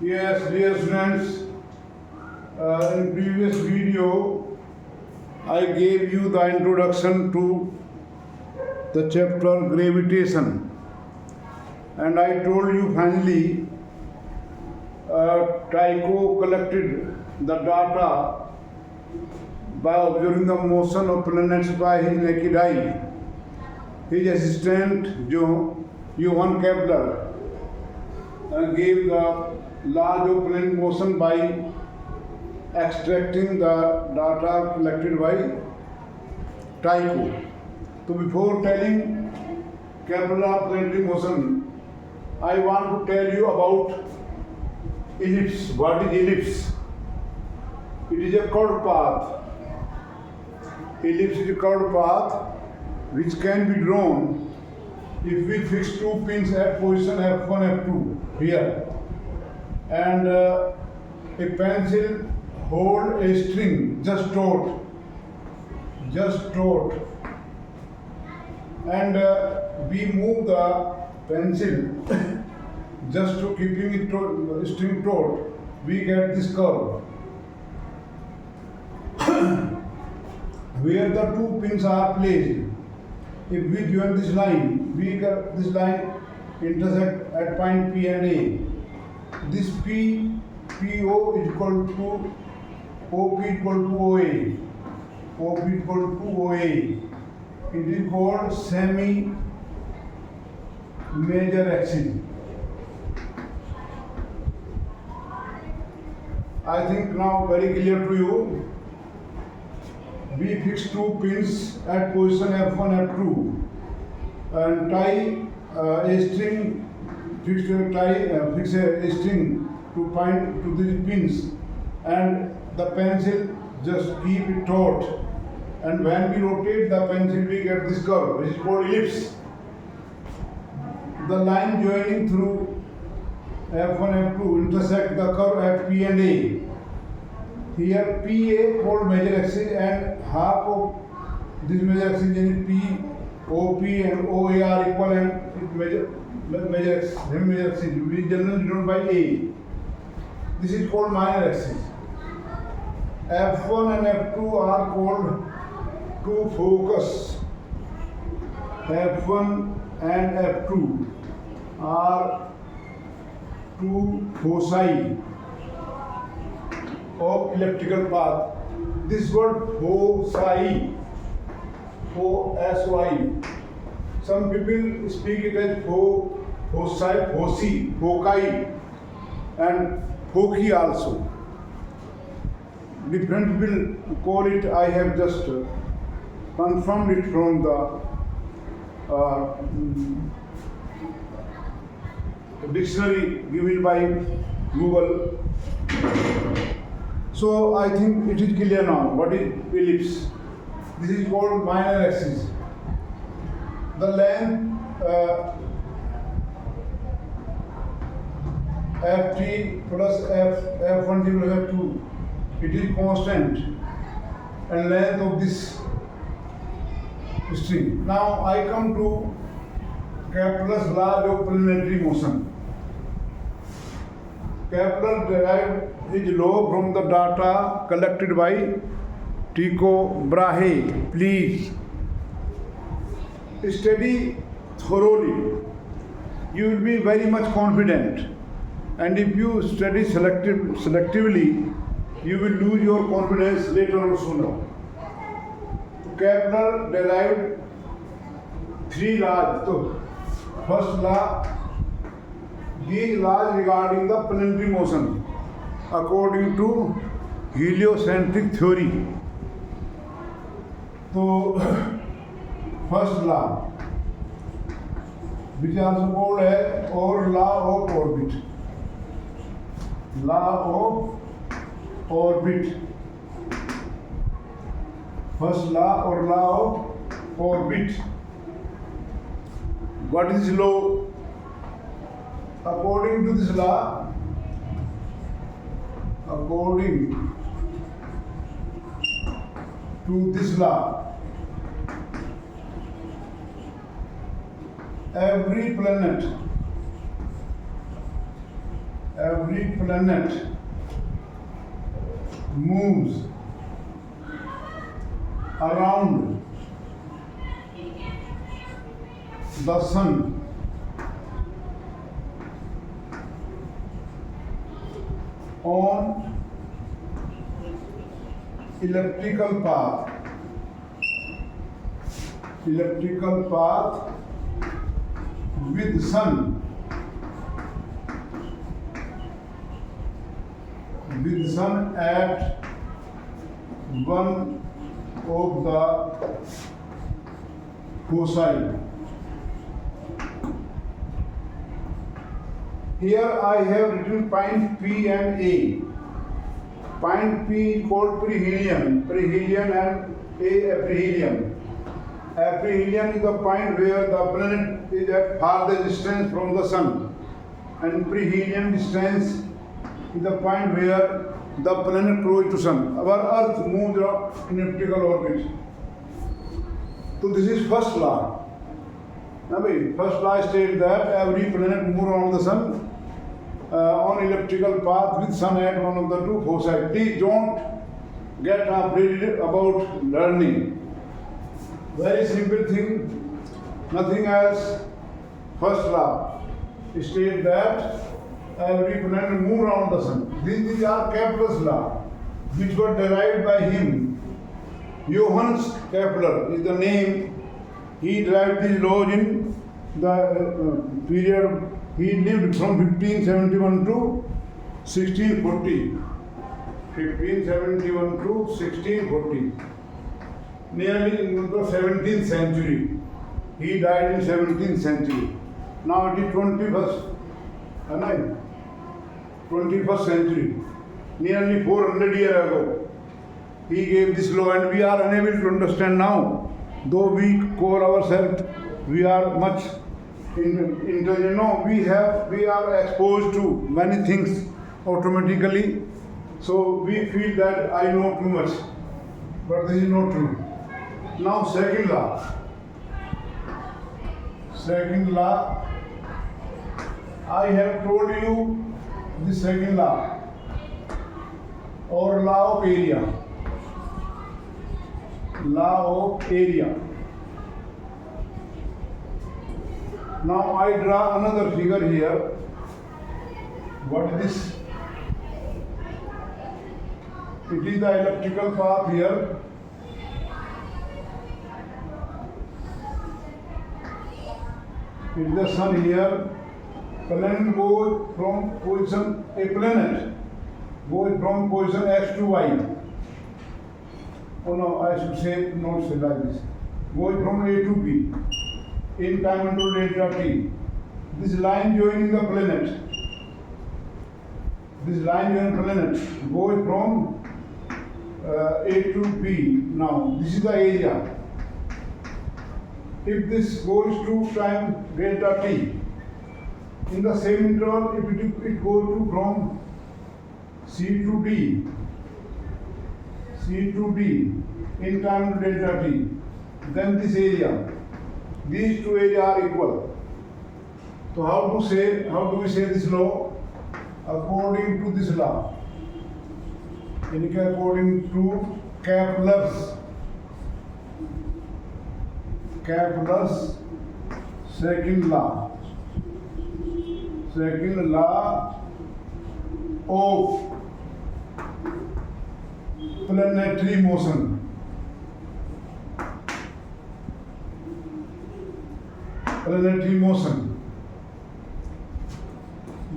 Yes, dear students, in previous video, I gave you the introduction to the chapter gravitation, and I told you finally Tycho collected the data by observing the motion of planets by his naked eye. His assistant, Johann Kepler, gave the laws of planet motion by extracting the data collected by Tycho. So before telling Kepler planetary motion, I want to tell you about ellipse. What is ellipse? It is a curved path. Ellipse is a curved path which can be drawn if we fix two pins at position F1, F2 here, and a pencil hold a string just taut, and we move the pencil just to keeping it string taut, we get this curve. Where the two pins are placed, if we join this line, we get this line intersect at point P and A. This PO is equal to OP equal to OA. OP equal to OA. It is called semi major axis. I think now very clear to you. We fix two pins at position F1, F2 and tie a string, fix a string to point to these pins, and the pencil just keep it taut, and when we rotate the pencil we get this curve which is called ellipse. The line joining through F1, F2 intersect the curve at P and A. Here PA called major axis and half of this major axis in P, OP and OA are equal, and major axis we generally denote by A. This is called minor axis. F1 and F2 are called two focus. F1 and F2 are two foci of elliptical path. This word foci, foci. Some people speak it as foci, and foci also. Different people call it. I have just confirmed it from the dictionary given by Google. So I think it is clear now. What is ellipse? This is called minor axis. The length Ft plus F1 plus F2, it is constant, and length of this string. Now I come to Kepler's law of planetary motion. Kepler derived his law from the data collected by Tycho Brahe. Please study thoroughly. You will be very much confident, and if you study selectively, you will lose your confidence later or sooner. Kepler derived three laws. So, first law, these laws regarding the planetary motion according to heliocentric theory. So, first law, which is also called as or law of orbit. Law of orbit. First law or law of orbit. What is law? According to this law, every planet every planet moves around the sun on elliptical path with sun at one of the foci. Here I have written point P and A. Point P is called perihelion and A aphelion. Aphelion is the point where the planet is at farthest distance from the sun, and perihelion distance is the point where the planet close to sun. Our Earth moves in elliptical orbit. So this is first law. Now, first law states that every planet moves around the sun on elliptical path with sun at one of the two foci. Please don't get afraid about learning. Very simple thing, nothing else. First law states that every planet moves around the sun. These are Kepler's law, which were derived by him. Johannes Kepler is the name. He derived these laws in the period. He lived from 1571 to 1640. 1571 to 1640. Nearly in the 17th century. He died in 17th century. Now it is 21st century. Nearly 400 years ago, he gave this law, and we are unable to understand now. Though we call ourselves, we are much intelligent. No, we are exposed to many things automatically. So we feel that I know too much, but this is not true. Now second law, I have told you the second law, or law of area. Now I draw another figure here. What is this? It is the elliptical path here. It is the sun here. Planet goes from position, a planet goes from position X to Y. Oh no, I should say, not say like this. Goes from A to B in time interval delta t. This line joining the planet. Goes from A to B. Now, this is the area. If this goes to time delta t, in the same interval, if it goes to from C to D in time delta t, then this area, these two areas are equal. So how do we say this law? According to this law, according to Kepler's second law of planetary motion.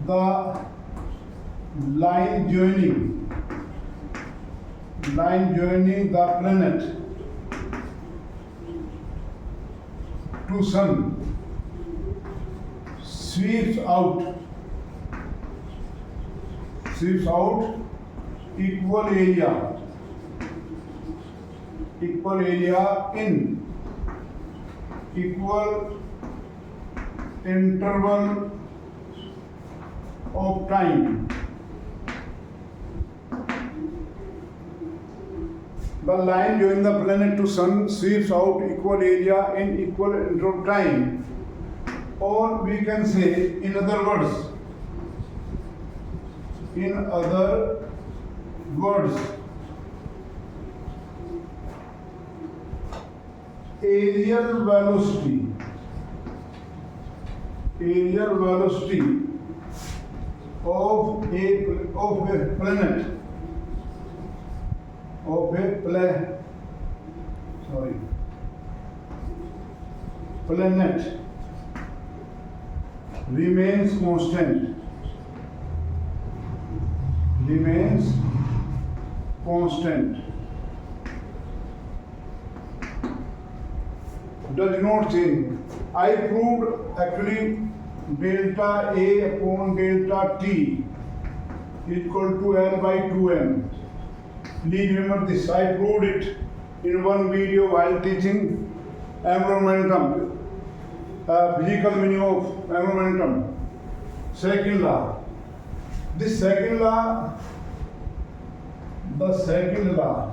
The line joining the planet to sun sweeps out equal area in equal interval of time. The line joining the planet to sun sweeps out equal area in equal interval of time. Or we can say, in other words, In other words, aerial velocity of a planet planet remains constant does not change. I proved actually delta A upon delta T equal to L by 2M. Please remember this. I proved it in one video while teaching angular momentum, physical meaning of angular momentum. Second law. This second law, the second law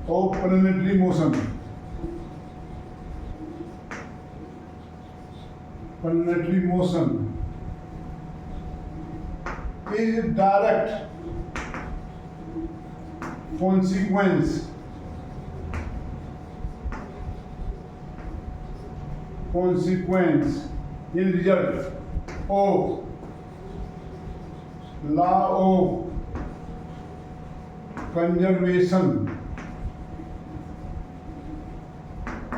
of planetary motion. Planetary motion is direct consequence in result of law of conservation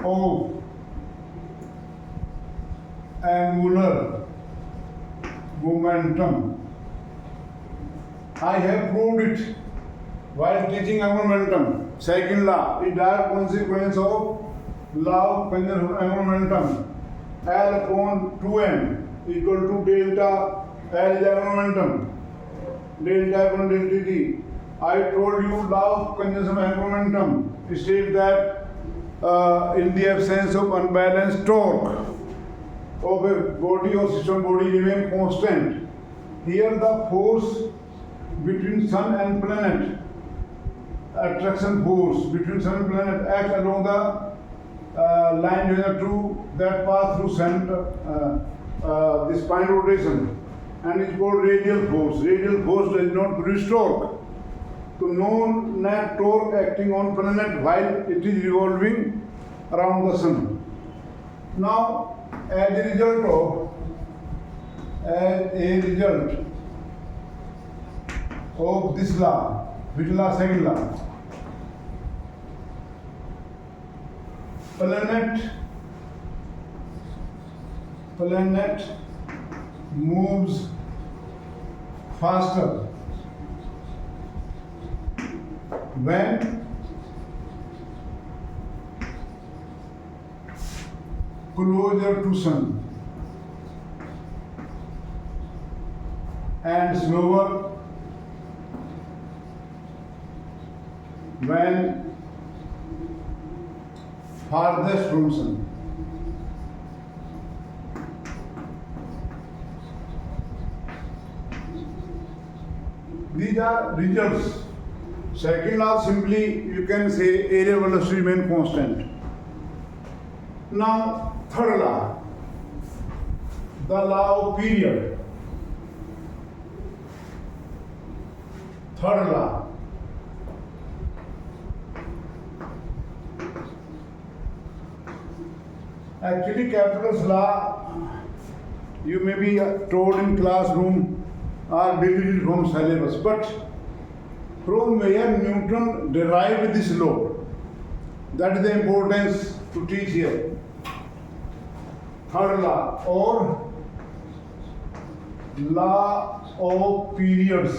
of angular momentum. I have proved it while teaching angular momentum. Second law is direct consequence of law of conservation angular momentum. L upon 2m equal to delta L is angular momentum. Delta upon delta T. I told you law of conservation angular momentum states that in the absence of unbalanced torque of a body or system body remain constant. Here the force between sun and planet, attraction force between sun and planet acts along the line between the two that pass through center, this spine rotation, and is called radial force. Radial force does not produce torque. So no net torque acting on planet while it is revolving around the sun. Now, as a result of this law, which law? Second law. Planet moves faster when closer to sun and slower when farthest from sun. These are results. Second law, simply you can say area velocity remain constant. Now, third law, the law of period. Third law. Actually, Kepler's law, you may be told in classroom or maybe from syllabus, but from where Newton derived this law, that is the importance to teach here. Third law, or law of periods.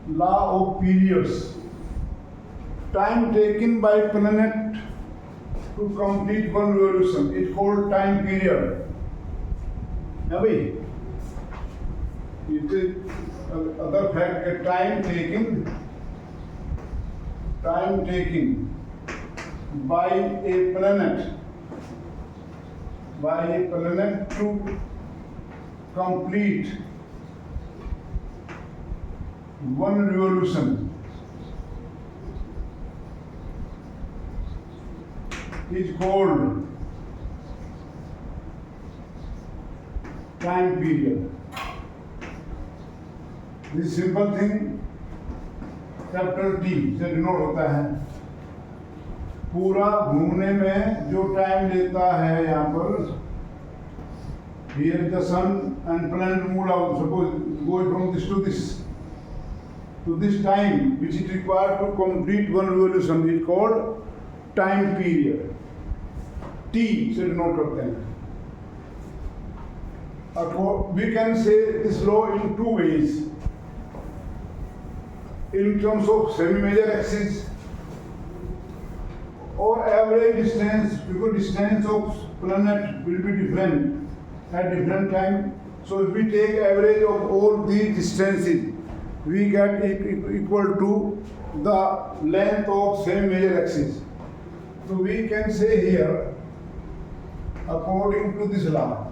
Law of periods. Time taken by planet to complete one revolution is called time period. Now, it is other fact that time taken by a planet to complete one revolution is called time period. This simple thing capital T से denote होता है। पूरा घूमने में जो time लेता है यहाँ पर, here the sun and planet moved out, suppose going from this to this. So this time which is required to complete one revolution is called time period. T से डिनोट करते हैं। We can say this law in two ways. In terms of semi-major axis or average distance, because distance of planet will be different at different time. So if we take average of all these distances, we get equal to the length of semi-major axis. So we can say here, according to this law,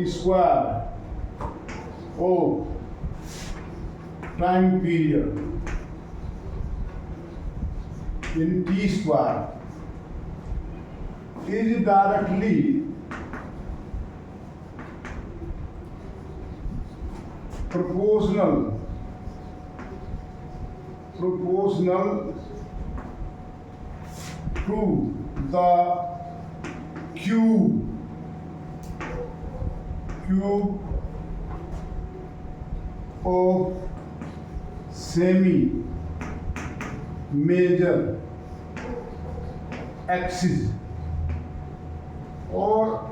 square of time period in T square is directly proportional to the cube of semi-major axis or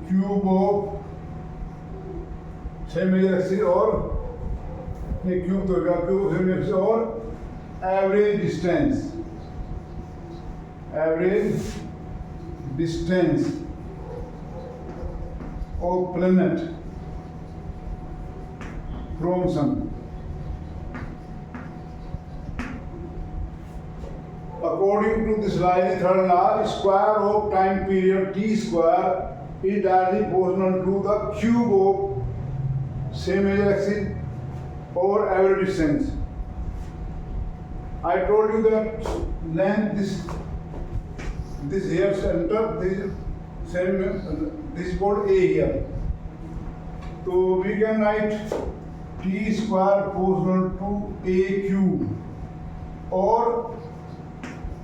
cube of semi-major axis or cube of semi-major axis or average distance of planet from sun. According to this law, third law, square of time period T square is directly proportional to the cube of semi-major axis or average distance. I told you that length this here center, this is called A here. So we can write T square proportional to A cube or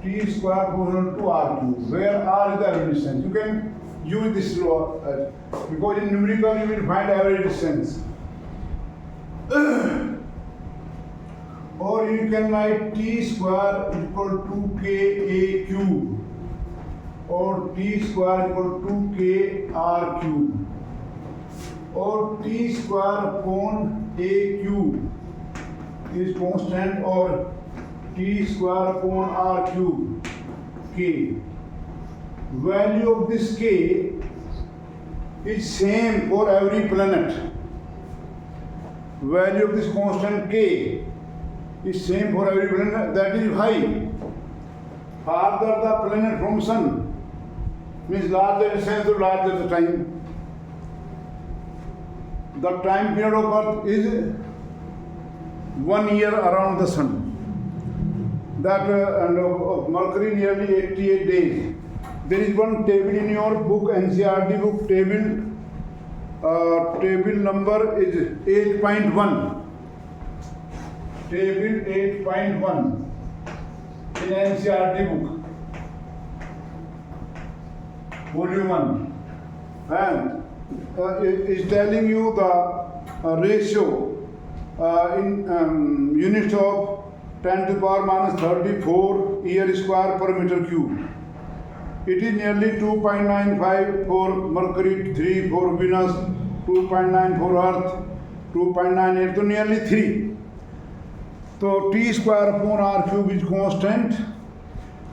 T square proportional to R cube, where R is the average distance. You can use this law because in numerical you will find average distance. Or you can write T square equal to KA cube or T square equal to KR cube or T square upon A cube is constant or T square upon R cube K. Value of this K is same for every planet. Value of this constant K is same for every planet, that is high. Farther the planet from sun means larger distance or larger the time. The time period of Earth is 1 year around the sun. That and of Mercury nearly 88 days. There is one table in your book, NCRT book, table number is 8.1. Table 8.1 in NCRT book, volume 1, and it is telling you the ratio in units of 10 to the power minus 34 year square per meter cube. It is nearly 2.95 for Mercury, 3 for Venus, 2.9 for Earth, 2.98, so nearly 3. So T square upon R cube is constant.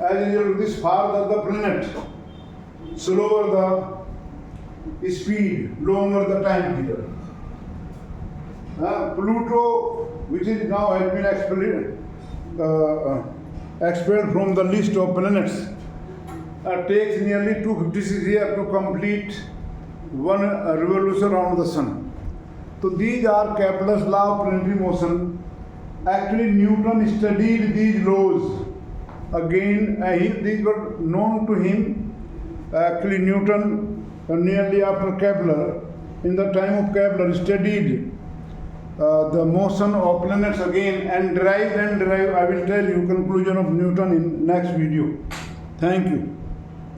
As a result, this farther the planet, slower the speed, longer the time period. Pluto, which is now has been expelled from the list of planets, takes nearly 256 years to complete one revolution around the sun. So these are Kepler's law of planetary motion. Actually, Newton studied these laws. Again, these were known to him. Actually, Newton, nearly after Kepler, in the time of Kepler, studied the motion of planets again and derived. I will tell you conclusion of Newton in next video. Thank you.